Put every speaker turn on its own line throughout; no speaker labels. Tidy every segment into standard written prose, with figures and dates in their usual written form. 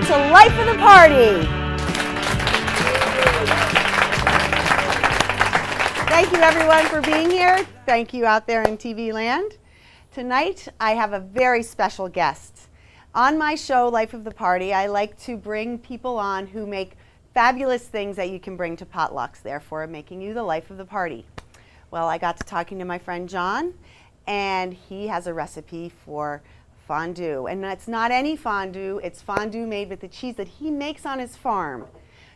to Life of the Party. Thank you everyone for being here. Thank you out there in TV land. Tonight I have a very special guest. On my show, Life of the Party, I like to bring people on who make fabulous things that you can bring to potlucks, therefore making you the life of the party. Well, I got to talking to my friend John, and he has a recipe for fondue. And it's not any fondue, it's fondue made with the cheese that he makes on his farm.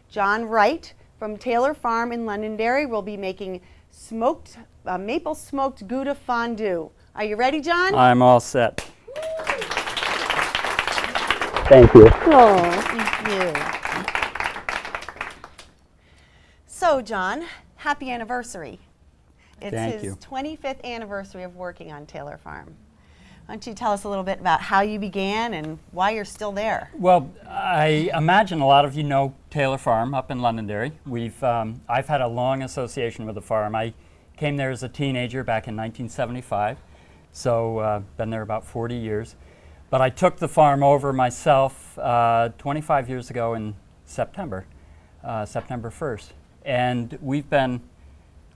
John Wright from Taylor Farm in Londonderry will be making maple smoked Gouda fondue. Are you ready, John?
I'm all set. Thank you.
Oh, thank you. So, John, happy anniversary. It's his 25th anniversary of working on Taylor Farm. Why don't you tell us a little bit about how you began and why you're still there?
Well, I imagine a lot of you know Taylor Farm up in Londonderry. I've had a long association with the farm. I came there as a teenager back in 1975, so been there about 40 years. But I took the farm over myself 25 years ago in September 1st. And we've been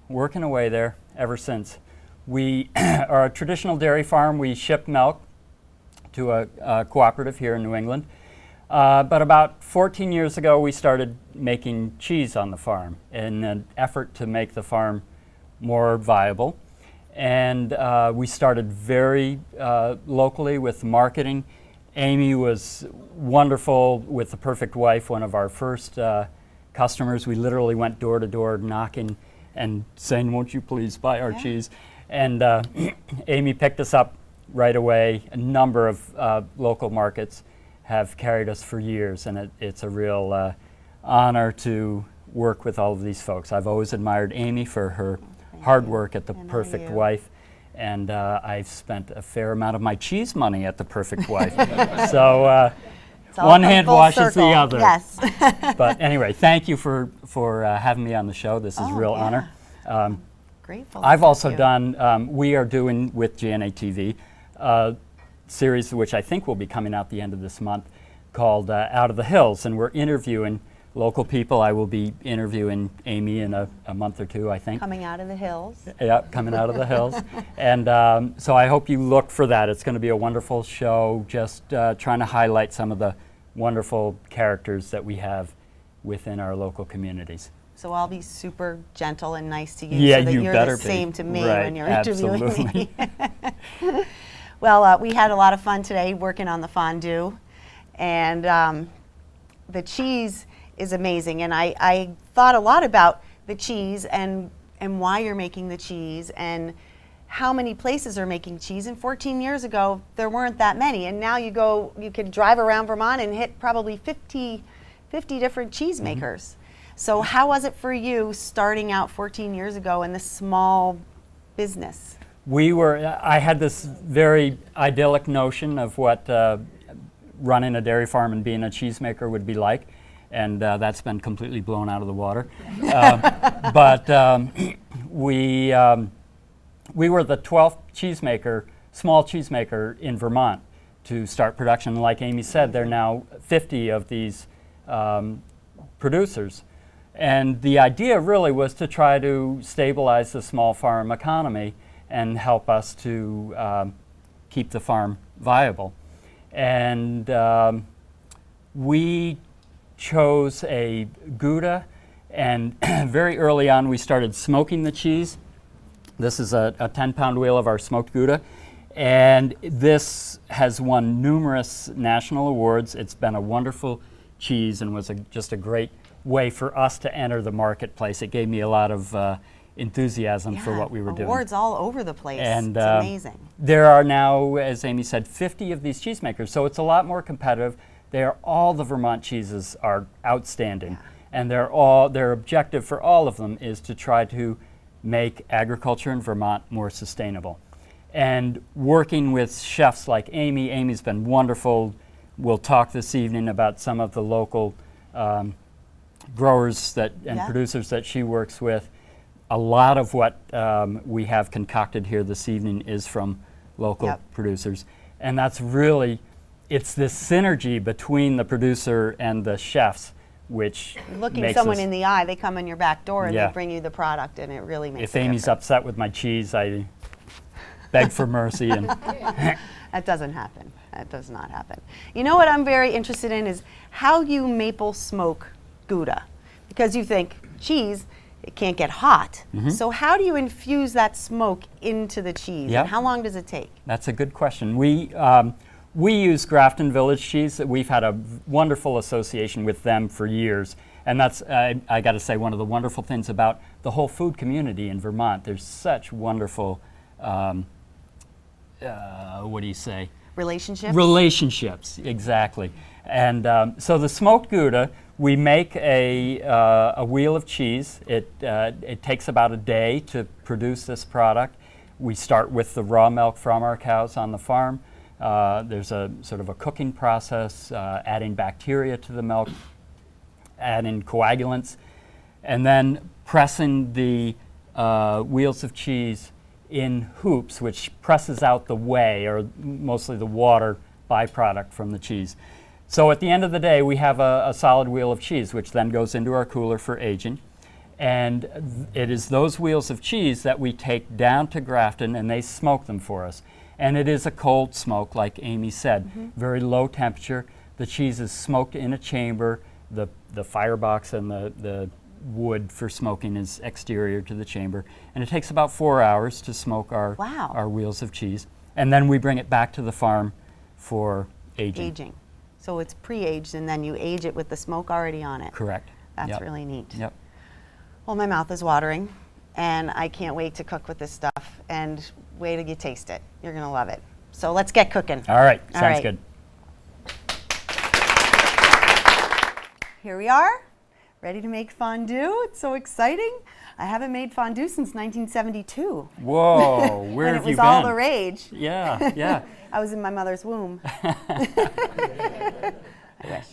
working away there ever since. We are a traditional dairy farm. We ship milk to a cooperative here in New England. But about 14 years ago, we started making cheese on the farm in an effort to make the farm more viable. And we started very locally with marketing. Amy was wonderful with The Perfect Wife, one of our first customers. We literally went door to door knocking and saying, "Won't you please buy our cheese?" And Amy picked us up right away. A number of local markets have carried us for years, and it's a real honor to work with all of these folks. I've always admired Amy for her hard work at The Perfect Wife, and I've spent a fair amount of my cheese money at The Perfect Wife. So one hand washes the other.
Yes.
But anyway, thank you for having me on the show. This is a real honor.
Grateful.
I've also done, we are doing with GNA TV, a series which I think will be coming out the end of this month called Out of the Hills, and we're interviewing local people. I will be interviewing Amy in a month or two, I think.
Coming out of the hills.
Yeah, coming out of the hills. And so I hope you look for that. It's going to be a wonderful show, just trying to highlight some of the wonderful characters that we have within our local communities.
So I'll be super gentle and nice to you,
yeah,
so that
you
you're
better
the same to me
right,
when you're interviewing
absolutely.
me. Well, we had a lot of fun today working on the fondue, and the cheese is amazing. And I thought a lot about the cheese and why you're making the cheese and how many places are making cheese. And 14 years ago, there weren't that many. And now you could drive around Vermont and hit probably 50 different cheese makers. So how was it for you starting out 14 years ago in this small business?
I had this very idyllic notion of what running a dairy farm and being a cheesemaker would be like, and that's been completely blown out of the water. But we were the 12th small cheesemaker in Vermont to start production. Like Amy said, there are now 50 of these producers. And the idea really was to try to stabilize the small farm economy and help us to keep the farm viable. And we chose a Gouda, and very early on we started smoking the cheese. This is a 10-pound wheel of our smoked Gouda, and this has won numerous national awards. It's been a wonderful cheese and was just a great way for us to enter the marketplace. It gave me a lot of enthusiasm for what we were doing.
Awards all over the place.
And
it's amazing.
There are now, as Amy said, 50 of these cheesemakers, so it's a lot more competitive. All the Vermont cheeses are outstanding, and their objective for all of them is to try to make agriculture in Vermont more sustainable. And working with chefs like Amy, Amy's been wonderful. We'll talk this evening about some of the local growers and producers that she works with. A lot of what we have concocted here this evening is from local producers. And that's really it's this synergy between the producer and the chefs, which
Looking
makes
someone
us,
in the eye, they come in your back door and
Yeah.
they bring you the product, and it really makes
if
a
Amy's
difference.
upset with my cheese, I beg for mercy. And
That doesn't happen. That does not happen. You know what I'm very interested in is how you maple smoke Gouda. Because you think cheese, it can't get hot. So how do you infuse that smoke into the cheese?
Yep.
And how long does it take?
That's a good question. We use Grafton Village cheese. We've had a wonderful association with them for years. And that's, I got to say, one of the wonderful things about the whole food community in Vermont. There's such wonderful, what do you say?
Relationships?
Relationships, exactly. And so the smoked Gouda, we make a wheel of cheese. It takes about a day to produce this product. We start with the raw milk from our cows on the farm. There's a sort of a cooking process, adding bacteria to the milk, adding coagulants, and then pressing the wheels of cheese in hoops, which presses out the whey, or mostly the water byproduct from the cheese. So at the end of the day, we have a solid wheel of cheese, which then goes into our cooler for aging. And it is those wheels of cheese that we take down to Grafton, and they smoke them for us. And it is a cold smoke, like Amy said, very low temperature. The cheese is smoked in a chamber. The firebox and the wood for smoking is exterior to the chamber. And it takes about 4 hours to smoke our wheels of cheese. And then we bring it back to the farm for aging.
So it's pre-aged, and then you age it with the smoke already on it.
Correct.
That's really neat.
Yep.
Well, my mouth is watering, and I can't wait to cook with this stuff. And wait till you taste it. You're going to love it. So let's get cooking.
All right.
All
Sounds
right.
good.
Here we are, ready to make fondue. It's so exciting. I haven't made fondue since 1972.
Whoa, where have you been?
When it was all the rage.
Yeah, yeah.
I was in my mother's womb. I wish.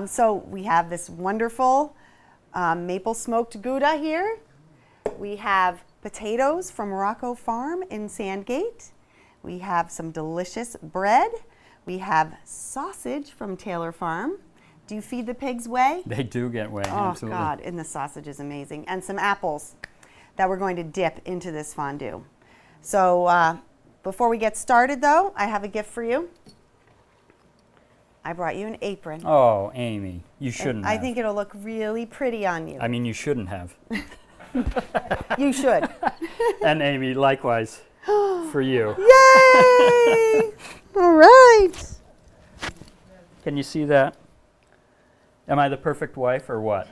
So we have this wonderful maple smoked Gouda here. We have potatoes from Morocco Farm in Sandgate. We have some delicious bread. We have sausage from Taylor Farm. Do you feed the pigs whey?
They do get whey,
Oh,
absolutely.
God, and the sausage is amazing. And some apples that we're going to dip into this fondue. So before we get started, though, I have a gift for you. I brought you an apron.
Oh, Amy, you shouldn't have.
I think it'll look really pretty on you.
I mean, you shouldn't have.
You should.
And Amy, likewise, for you.
Yay! All right.
Can you see that? Am I the perfect wife or what?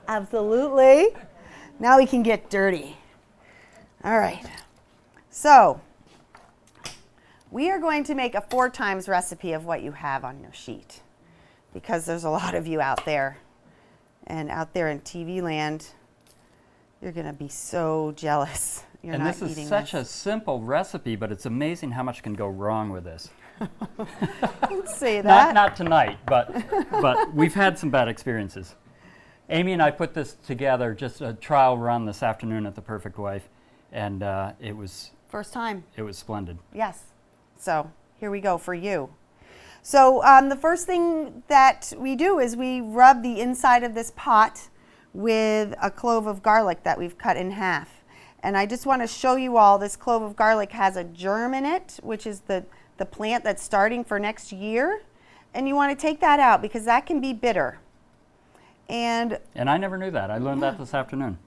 Absolutely. Now we can get dirty. All right. So we are going to make a 4 times recipe of what you have on your sheet, because there's a lot of you out there. And out there in TV land, you're going to be so jealous. You're
And
not
this
eating
is such
this.
a simple recipe, but it's amazing how much can go wrong with this.
Don't say that.
Not tonight, but we've had some bad experiences. Amy and I put this together, just a trial run this afternoon at The Perfect Wife, and it was
First time.
splendid.
Yes. So here we go for you. So the first thing that we do is we rub the inside of this pot with a clove of garlic that we've cut in half. And I just want to show you all, this clove of garlic has a germ in it, which is the plant that's starting for next year. And you want to take that out because that can be bitter. And
I never knew that. I learned that this afternoon.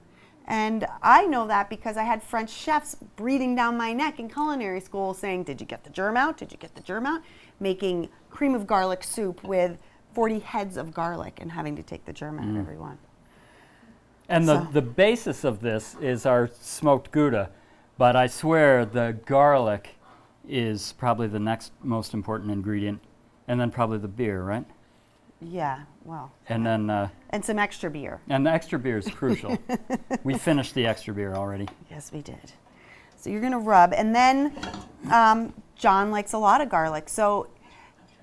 And I know that because I had French chefs breathing down my neck in culinary school saying, did you get the germ out? Did you get the germ out? Making cream of garlic soup with 40 heads of garlic and having to take the germ out of every one.
And the basis of this is our smoked Gouda, but I swear the garlic is probably the next most important ingredient, and then probably the beer, right?
Yeah, well.
And then
And some extra beer.
and the extra beer is crucial. We finished the extra beer already.
Yes, we did. So you're going to rub. And then John likes a lot of garlic. So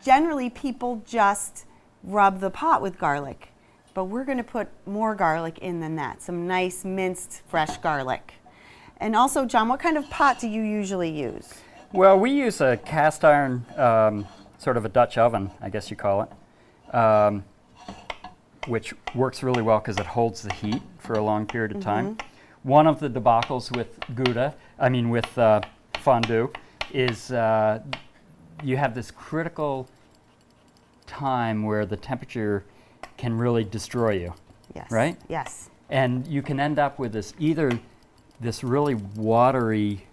generally people just rub the pot with garlic. But we're going to put more garlic in than that. Some nice minced fresh garlic. And also, John, what kind of pot do you usually use?
Well, we use a cast iron, sort of a Dutch oven, I guess you call it, which works really well because it holds the heat for a long period of time. One of the debacles with fondue is you have this critical time where the temperature can really destroy you.
Yes.
Right?
Yes.
And you can end up with this really watery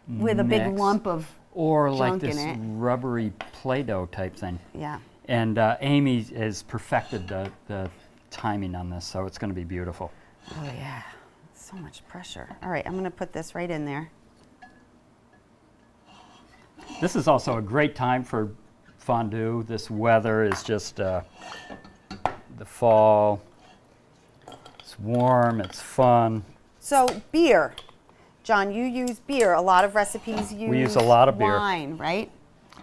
with a big lump of
or like
junk
this
in it.
rubbery Play-Doh type thing.
Yeah.
And Amy has perfected the timing on this, so it's going to be beautiful.
Oh yeah, so much pressure. All right, I'm going to put this right in there.
This is also a great time for fondue. This weather is just the fall. It's warm, it's fun.
So beer. John, you use beer. A lot of recipes use
We use a lot of beer.
wine, right?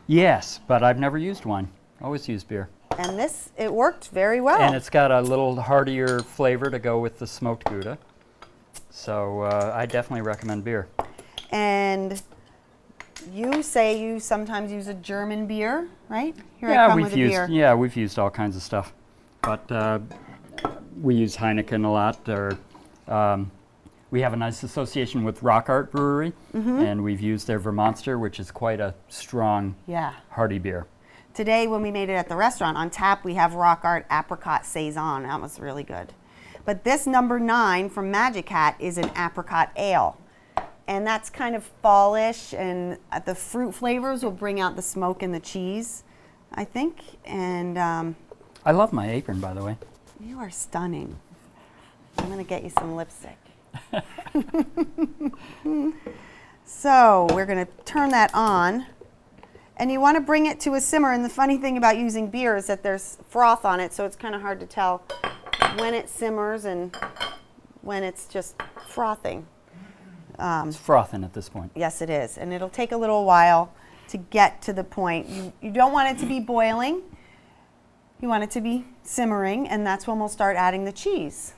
Yes, but I've never used wine. Always use beer.
And this, it worked very well.
And it's got a little heartier flavor to go with the smoked Gouda. So I definitely recommend beer.
And you say you sometimes use a German beer, right? Here
Yeah,
I come with a beer.
Yeah, we've used all kinds of stuff. But we use Heineken a lot. Or we have a nice association with Rock Art Brewery, and we've used their Vermonster, which is quite a strong, hearty beer.
Today, when we made it at the restaurant, on tap we have Rock Art Apricot Saison. That was really good. But this number 9 from Magic Hat is an apricot ale. And that's kind of fallish, and the fruit flavors will bring out the smoke and the cheese, I think. And
I love my apron, by the way.
you are stunning. I'm going to get you some lipstick. So we're going to turn that on. And you want to bring it to a simmer. And the funny thing about using beer is that there's froth on it, so it's kind of hard to tell when it simmers and when it's just frothing.
It's frothing at this point.
Yes, it is. And it'll take a little while to get to the point. You don't want it to be boiling. You want it to be simmering, and that's when we'll start adding the cheese.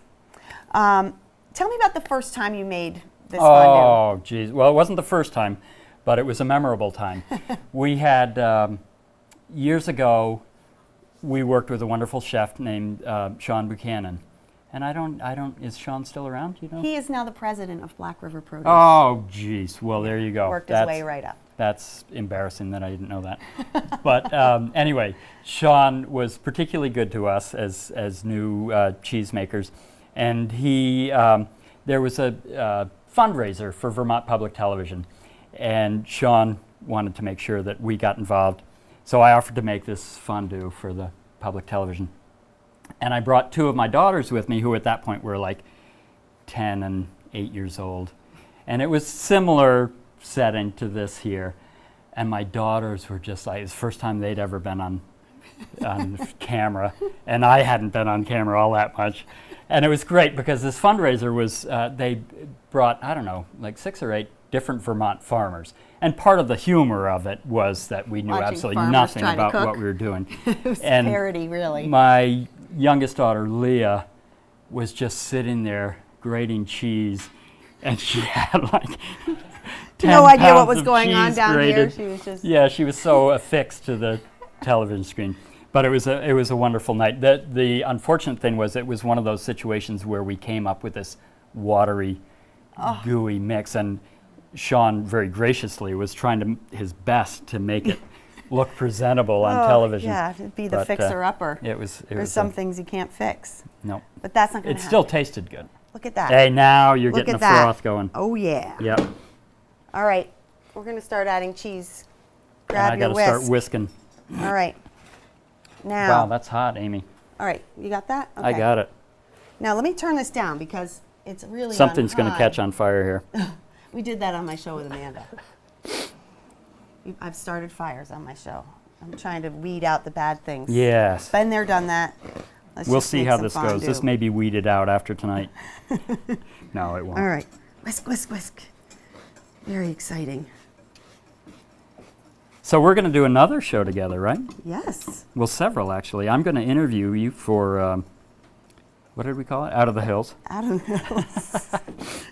Tell me about the first time you made this fondue.
Oh, geez. Well, it wasn't the first time, but it was a memorable time. We had, years ago, we worked with a wonderful chef named Sean Buchanan. And is Sean still around, you know?
He is now the president of Black River Produce.
Oh, geez. Well, there you go.
Worked his way right up.
That's embarrassing that I didn't know that. But anyway, Sean was particularly good to us as new cheesemakers. And there was a fundraiser for Vermont Public Television. And Sean wanted to make sure that we got involved. So I offered to make this fondue for the public television. And I brought 2 of my daughters with me, who at that point were like 10 and 8 years old. And it was similar setting to this here. And my daughters were just like, it's the first time they'd ever been on camera. And I hadn't been on camera all that much. And it was great because this fundraiser was, they brought, I don't know, like 6 or 8 different Vermont farmers. And part of the humor of it was that we knew
Watching
absolutely
farmers
nothing
try to
about
cook.
what we were doing.
It was
And
parody, really.
my youngest daughter, Leah, was just sitting there grating cheese, and she had like 10
no idea what
pounds
was
of
going on
cheese
down
grated.
here. She was just...
Yeah, she was so affixed to the television screen. But it was a wonderful night. The unfortunate thing was it was one of those situations where we came up with this watery, gooey mix, and Sean very graciously was trying his best to make it look presentable on television.
Yeah, to be the fixer-upper. There's some things you can't fix.
No.
But that's not going to
It
happen.
still tasted good.
Look at that.
Hey, now you're
Look
getting
at
the
that.
froth going.
Oh, yeah.
Yep.
All right. We're going to start adding cheese.
And
Grab
I
your
got to
whisk.
start whisking.
All right. Now.
Wow, that's hot, Amy.
All right. You got that? Okay.
I got it.
Now, let me turn this down because it's really
Something's going to
high.
catch on fire here.
We did that on my show with Amanda. I've started fires on my show. I'm trying to weed out the bad things.
Yes.
Been there, done that. Let's
We'll
just
see
make
how
some
this goes. This
fondue.
may be weeded out after tonight. No, it won't.
All right. Whisk, whisk, whisk. Very exciting.
So we're going to do another show together, right?
Yes.
Well, several, actually. I'm going to interview you for, what did we call it? Out of the Hills.
Out of the hills.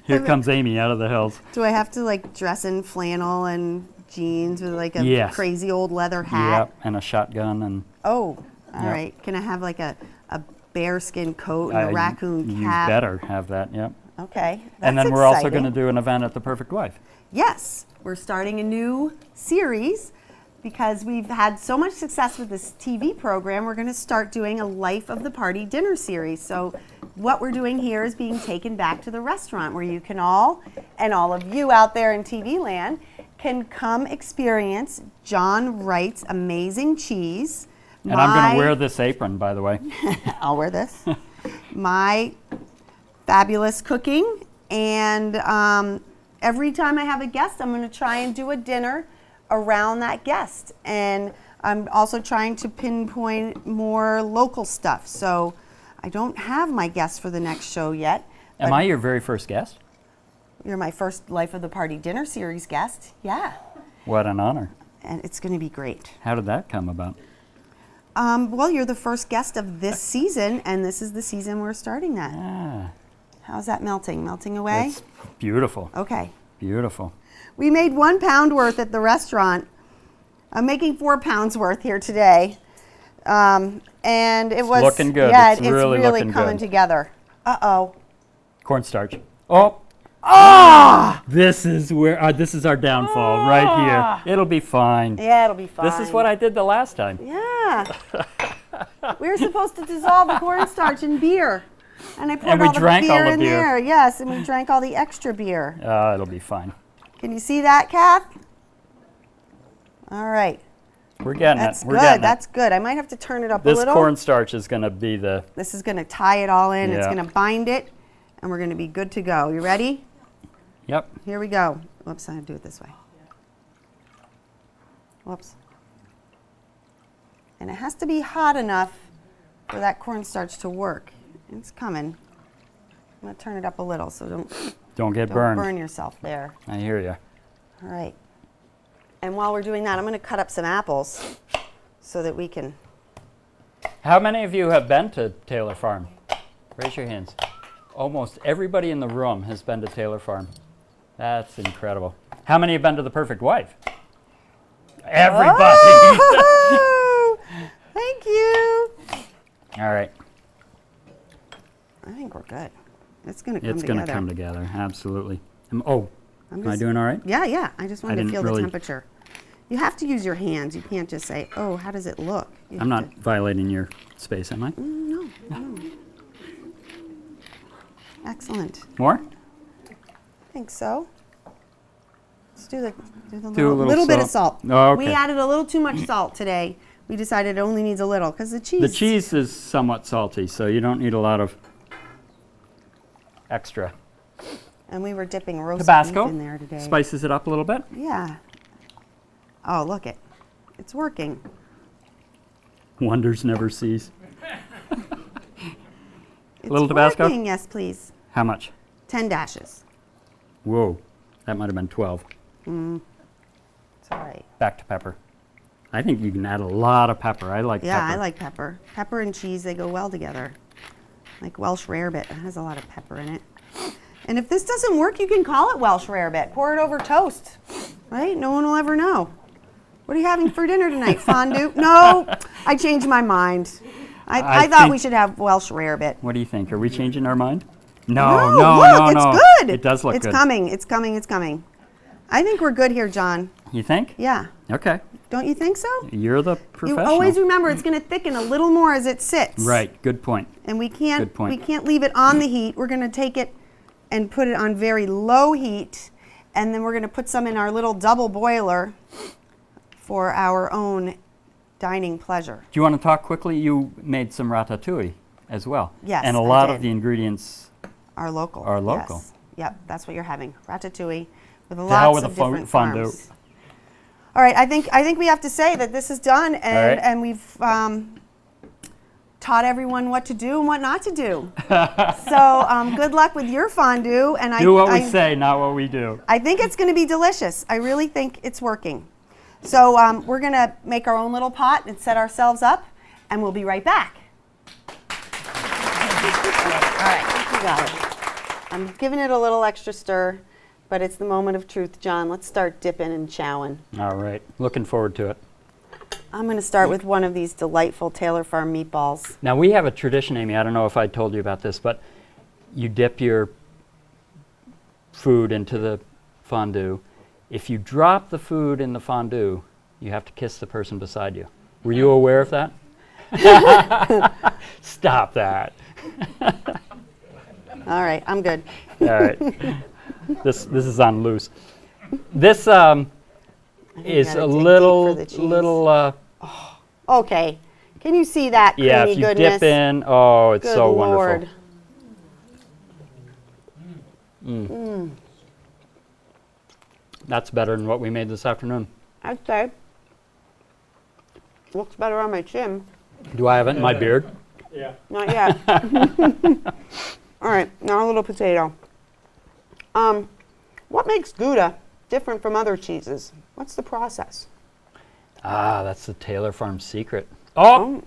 Here comes Amy out of the hills.
Do I have to like dress in flannel and jeans with like a
Yes.
crazy old leather hat.
Yep, and a shotgun and
Oh, all
Yep.
right. Can I have like a bearskin coat and a raccoon
you
cap?
better have that, yep.
Okay.
And
that's
then we're also
exciting.
going to do an event at the Perfect Wife.
Yes, we're starting a new series because we've had so much success with this TV program. We're going to start doing a Life of the Party dinner series. So what we're doing here is being taken back to the restaurant where you can all, and all of you out there in TV land, can come experience John Wright's amazing cheese.
And I'm going to wear this apron, by the way.
I'll wear this. My fabulous cooking, and every time I have a guest, I'm going to try and do a dinner around that guest. And I'm also trying to pinpoint more local stuff. So I don't have my guest for the next show yet.
Am I your very first guest?
You're my first Life of the Party dinner series guest. Yeah.
What an honor.
And it's going to be great.
How did that come about?
Well, you're the first guest of this season, and this is the season we're starting that.
Ah,
How's that melting? Melting away?
it's beautiful.
Okay.
Beautiful.
We made 1 pound worth at the restaurant. I'm making 4 pounds worth here today. And it was
looking good.
Yeah,
It's
it's
really
really
looking
coming
good.
together. Uh-oh.
Cornstarch. Oh! Ah! This is where this is our downfall right here. It'll be fine.
Yeah, it'll be fine.
This is what I did the last time.
Yeah. We were supposed to dissolve the cornstarch in beer. And I poured
we
all the
drank all
beer
the
in
beer.
there. Yes, and we drank all the extra beer.
It'll be fine.
Can you see that, Kath? All right.
We're getting
That's
it. We're
good.
getting
That's good. I might have to turn it up
it.
a
This
little.
cornstarch is going to be the...
This is going to tie it all in. It's
Yeah.
going to bind it, and we're going to be good to go. You ready?
Yep.
Here we go. Whoops, I have to do it this way. Whoops. And it has to be hot enough for that cornstarch to work. It's coming. I'm going to turn it up a little, so
Don't get
don't
burned.
burn yourself there.
I hear you.
All right. And while we're doing that, I'm going to cut up some apples so that we can...
How many of you have been to Taylor Farm? Raise your hands. Almost everybody in the room has been to Taylor Farm. That's incredible. How many have been to the Perfect Wife? Everybody.
Oh! Thank you.
All right.
I think we're good. It's going to come
It's
together.
going to come together. Absolutely. Oh,
I'm
am I
just-
doing all right?
Yeah, yeah. I just wanted to
didn't
feel
really-
the temperature. You have to use your hands. You can't just say, oh, how does it look? You
I'm
have
not violating your space, am I?
No, no. Excellent.
More?
I think so. Let's do the
Do a
little bit of salt.
Oh, okay.
We added a little too much salt today. We decided it only needs a little because the cheese.
The cheese is somewhat salty, so you don't need a lot of extra.
And we were dipping roast
Tabasco
beef in there today.
spices it up a little bit.
Yeah. Oh, look it. It's working.
Wonders never cease.
It's
Little Tabasco?
working. Yes, please.
How much?
10 dashes.
Whoa, that might have been 12.
It's all right.
Back to pepper. I think you can add a lot of pepper. I like
Yeah,
pepper.
I like pepper. Pepper and cheese, they go well together. Like Welsh rarebit, it has a lot of pepper in it. And if this doesn't work, you can call it Welsh rarebit. Pour it over toast, right? No one will ever know. What are you having for dinner tonight? Fondue? No, I changed my mind. I thought
think-
we should have Welsh rarebit.
What do you think? Are we changing our mind? No,
look,
no.
it's good.
It does look
It's
good.
coming, it's coming, it's coming. I think we're good here, John.
You think?
Yeah.
Okay.
Don't you think so?
You're the
You
professional.
always remember it's going to thicken a little more as it sits.
Right. Good point.
And we
Good
can't
point.
leave it on the heat. We're going to take it and put it on very low heat, and then we're going to put some in our little double boiler for our own dining pleasure.
Do you want to talk quickly? You made some ratatouille as well.
Yes,
And a
I
lot
did.
of the ingredients.
Our local.
Our local.
Yes. Yep, that's what you're having. Ratatouille with
hell
lots
with
of
the
different
fondue.
farms. All right, I think we have to say that this is done, and
right.
and we've taught everyone what to do and what not to do. So good luck with your fondue, and
Do what we say, not what we do.
I think it's going to be delicious. I really think it's working. So we're going to make our own little pot and set ourselves up, and we'll be right back. All right, you got it. I'm giving it a little extra stir but it's the moment of truth, John. Let's start dipping and chowing.
All right. Looking forward to it.
I'm going to start with one of these delightful Taylor Farm meatballs.
Now, we have a tradition, Amy. I don't know if I told you about this, but you dip your food into the fondue. If you drop the food in the fondue, you have to kiss the person beside you. Were you aware of that? Stop that.
All right, I'm good.
All right. This is on loose. This is a little.
Okay. Can you see that creamy
yeah, if you
goodness?
dip in, oh, it's
Good
so
Lord.
wonderful. That's better than what we made this afternoon.
I'd say. Looks better on my chin.
Do I have it in my beard?
Yeah.
Not yet. All right, now a little potato. What makes Gouda different from other cheeses? What's the process?
Ah, that's the Taylor Farm secret. Oh!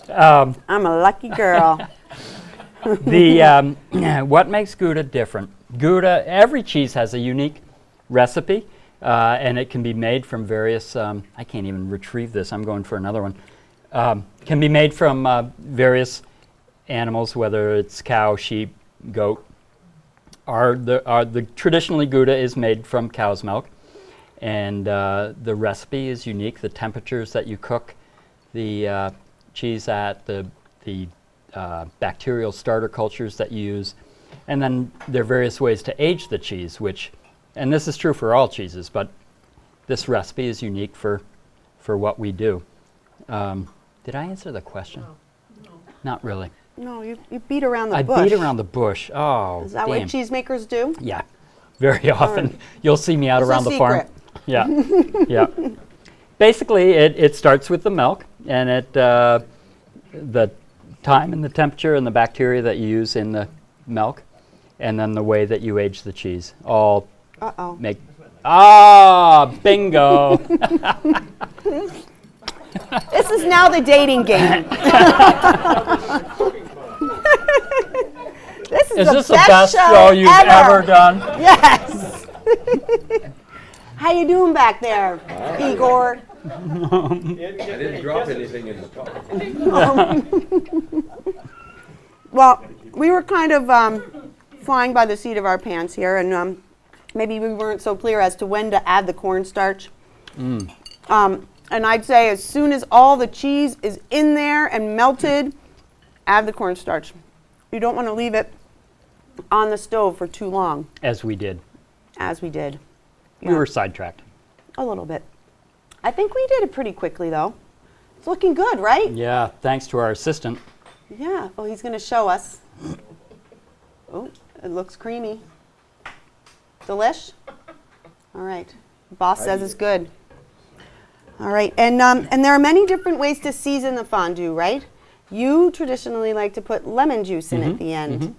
I'm a lucky girl.
What makes Gouda different? Gouda, every cheese has a unique recipe, and it can be made from various, I can't even retrieve this, I'm going for another one. Can be made from various animals, whether it's cow, sheep, goat. Traditionally, Gouda is made from cow's milk, and the recipe is unique. The temperatures that you cook the cheese at, the bacterial starter cultures that you use, and then there are various ways to age the cheese, and this is true for all cheeses, but this recipe is unique for what we do. Did I answer the question?
No.
Not really.
No, you beat around the bush.
I beat around the bush. Oh,
Is that what cheesemakers do?
Yeah, very often.
Right.
You'll see me out
It's
around
a
the farm.
secret.
Yeah, yeah. Basically, it starts with the milk, and the time and the temperature and the bacteria that you use in the milk, and then the way that you age the cheese. All make. Ah, bingo.
This is now the dating game. Is
this the best show you've ever done?
Yes. How you doing back there, Igor?
I didn't drop anything in the pot.
Well, we were kind of flying by the seat of our pants here, and maybe we weren't so clear as to when to add the cornstarch. And I'd say as soon as all the cheese is in there and melted, add the cornstarch. You don't want to leave it on the stove for too long.
As we did.
As we did.
We were sidetracked.
A little bit. I think we did it pretty quickly, though. It's looking good, right?
Yeah, thanks to our assistant.
Yeah. Oh, he's going to show us. Oh, it looks creamy. Delish? All right. Boss says it's good. All right. And there are many different ways to season the fondue, right? You traditionally like to put lemon juice in at the end.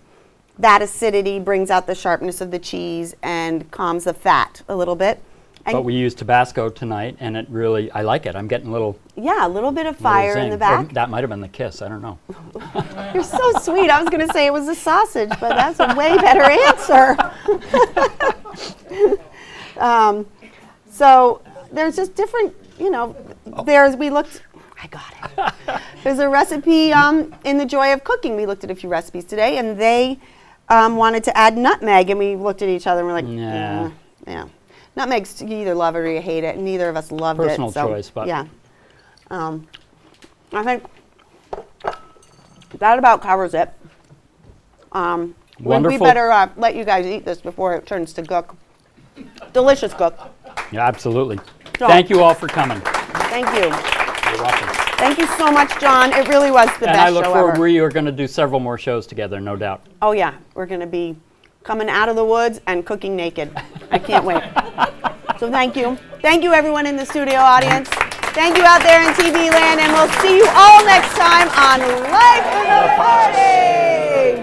That acidity brings out the sharpness of the cheese and calms the fat a little bit. And
But we used Tabasco tonight, and it really, I like it. I'm getting a little
bit of fire in the
zing.
back.
Or that might have been the kiss. I don't know.
You're so sweet. I was going to say it was a sausage, but that's a way better answer. So there's just different, I got it. There's a recipe in the Joy of Cooking. We looked at a few recipes today, and they wanted to add nutmeg, and we looked at each other and we're like, yeah. Nutmeg's, you either love it or you hate it, and neither of us loved
Personal
it. Personal
choice, but
yeah. I think that about covers it. We better let you guys eat this before it turns to gook. Delicious gook.
Yeah, absolutely.
So,
Thank you all for coming.
Thank you.
You're welcome.
Thank you so much, John. It really was the best show ever.
And I look forward, we are going to do several more shows together, no doubt.
Oh yeah, we're going to be coming out of the woods and cooking naked. I can't wait. So thank you. Thank you everyone in the studio audience. Thank you out there in TV land, and we'll see you all next time on Life of the Party.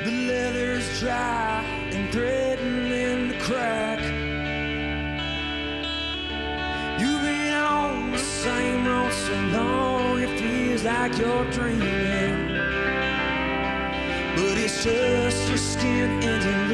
The leather's dry and threatening to crack. You've been on the same road so long, if like you're dreaming, but it's just your skin and your